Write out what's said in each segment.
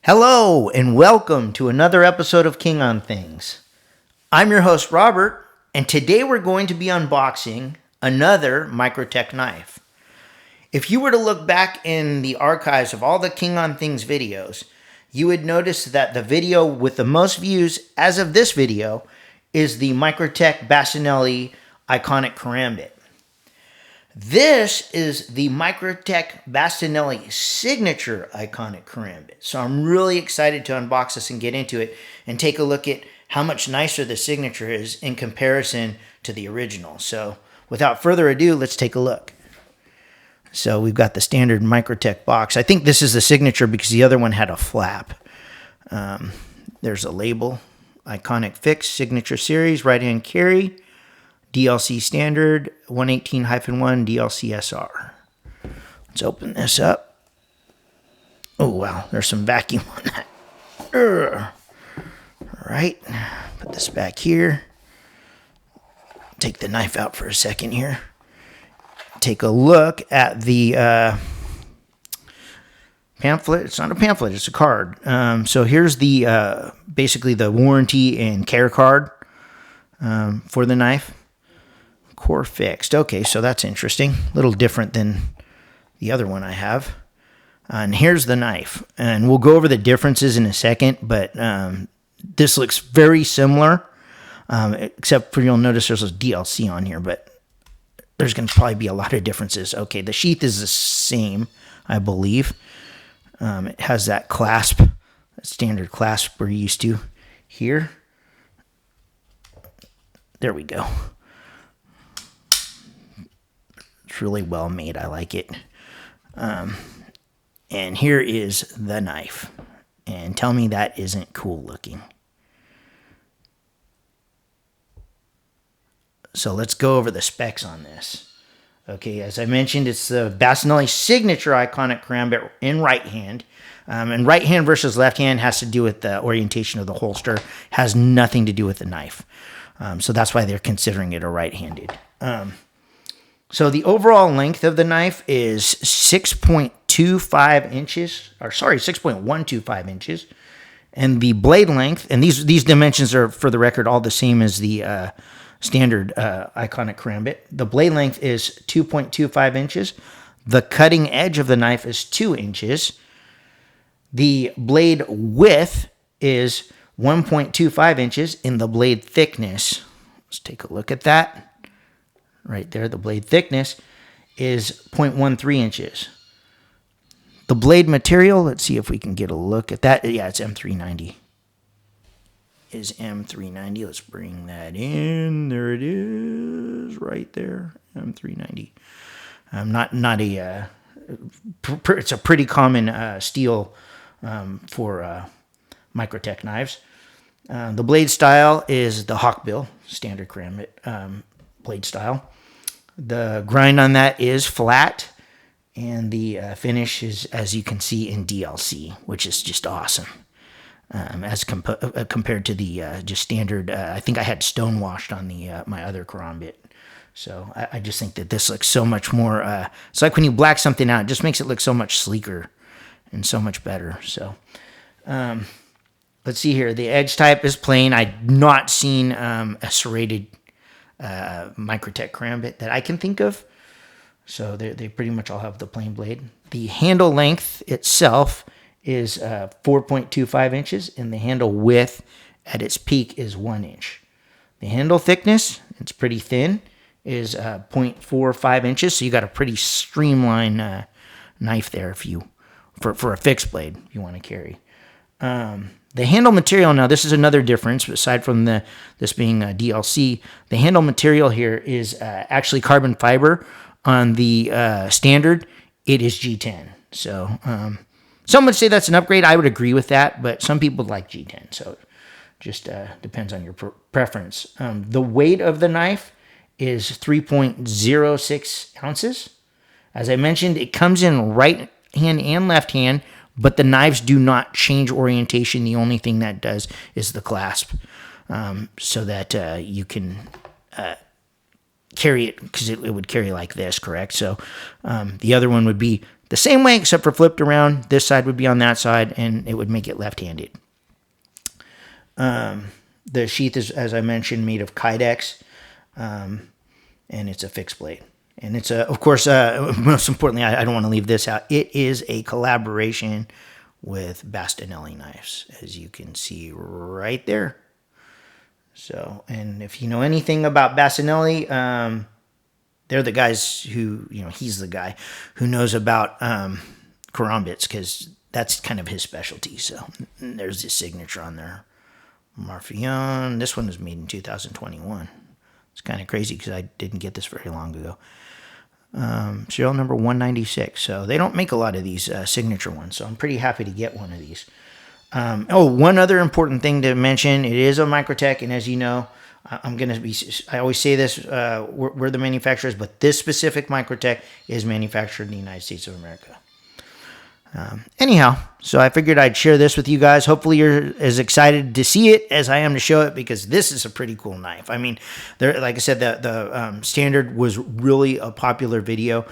Hello and welcome to another episode of King on Things. I'm your host Robert, and today we're going to be unboxing another Microtech knife. If you were to look back in the archives of all the King on Things videos, you would notice that the video with the most views as of this video is the Microtech Bastinelli iconic Karambit. This is the Microtech Bastinelli signature iconic Karambit. So I'm really excited to unbox this and get into it and take a look at how much nicer the signature is in comparison to the original. So without further ado, let's take a look. So we've got the standard Microtech box. I think this is the signature because the other one had a flap. There's a label, iconic fix, signature series, right-hand carry. DLC standard 118-1 DLC SR. Let's open this up. Oh wow, there's some vacuum on that. All right, put this back here. Take the knife out for a second here. Take a look at the pamphlet. It's not a pamphlet, it's a card. So here's the basically the warranty and care card for the knife. Core fixed. Okay, so that's interesting. A little different than the other one I have. And here's the knife. And we'll go over the differences in a second, but this looks very similar, except for you'll notice there's a DLC on here, but there's going to probably be a lot of differences. Okay, the sheath is the same, I believe. It has that clasp, that standard clasp we're used to here. There we go. It's really well made. I like it. And here is the knife. And tell me that isn't cool looking. So let's go over the specs on this. Okay, as I mentioned, it's the Bastinelli signature iconic Karambit in right hand. And right hand versus left hand has to do with the orientation of the holster. Has nothing to do with the knife. So that's why they're considering it a right-handed. So the overall length of the knife is 6.25 inches, or sorry, 6.125 inches. And the blade length, and these dimensions are, for the record, all the same as the standard iconic Karambit. The blade length is 2.25 inches. The cutting edge of the knife is 2 inches. The blade width is 1.25 inches, and the blade thickness, let's take a look at that. Right there, the blade thickness is 0.13 inches. The blade material, let's see if we can get a look at that. Yeah, it's M390. Is M390. Let's bring that in. There it is, right there. M390. It's a pretty common steel for Microtech knives. The blade style is the Hawkbill, standard Karambit blade style. The grind on that is flat, and the finish is, as you can see, in DLC, which is just awesome. As compared to the just standard, I think I had stonewashed on the my other Karambit. So I just think that this looks so much more. It's like when you black something out, it just makes it look so much sleeker and so much better. So let's see here. The edge type is plain. I've not seen a serrated Microtech Karambit that I can think of. So they pretty much all have the plain blade. The handle length itself is 4.25 inches, and the handle width at its peak is 1 inch. The handle thickness, it's pretty thin, is 0.45 inches. So you got a pretty streamlined knife there for a fixed blade if you want to carry. The handle material, now this is another difference, aside from this being DLC, the handle material here is actually carbon fiber. On the standard, it is G10. So some would say that's an upgrade. I would agree with that, but some people like G10, so it just depends on your preference. The weight of the knife is 3.06 ounces. As I mentioned, it comes in right hand and left hand, but the knives do not change orientation. The only thing that does is the clasp, so that you can carry it, because it would carry like this, correct? So the other one would be the same way except for flipped around. This side would be on that side, and it would make it left-handed. The sheath is, as I mentioned, made of Kydex, and it's a fixed blade. And it's, of course, most importantly, I don't want to leave this out. It is a collaboration with Bastinelli knives, as you can see right there. So, and if you know anything about Bastinelli, they're the guys who, he's the guy who knows about Karambits, because that's kind of his specialty. So there's his signature on there. Marfion. This one was made in 2021. It's kind of crazy because I didn't get this very long ago. Serial number 196. So they don't make a lot of these signature ones. So I'm pretty happy to get one of these. One other important thing to mention. It is a Microtech. And as you know, I always say this, we're the manufacturers, but this specific Microtech is manufactured in the United States of America. Anyhow, so I figured I'd share this with you guys. Hopefully you're as excited to see it as I am to show it, because this is a pretty cool knife. I mean, like I said, the standard was really a popular video.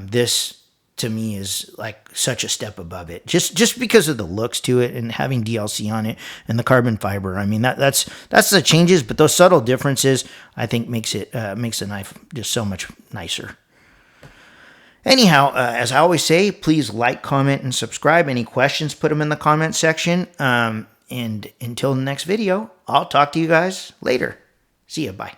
This to me is like such a step above it, just because of the looks to it and having DLC on it and the carbon fiber. I mean, that's the changes, but those subtle differences I think makes the knife just so much nicer. Anyhow, as I always say, please like, comment, and subscribe. Any questions, put them in the comment section. And until the next video, I'll talk to you guys later. See ya. Bye.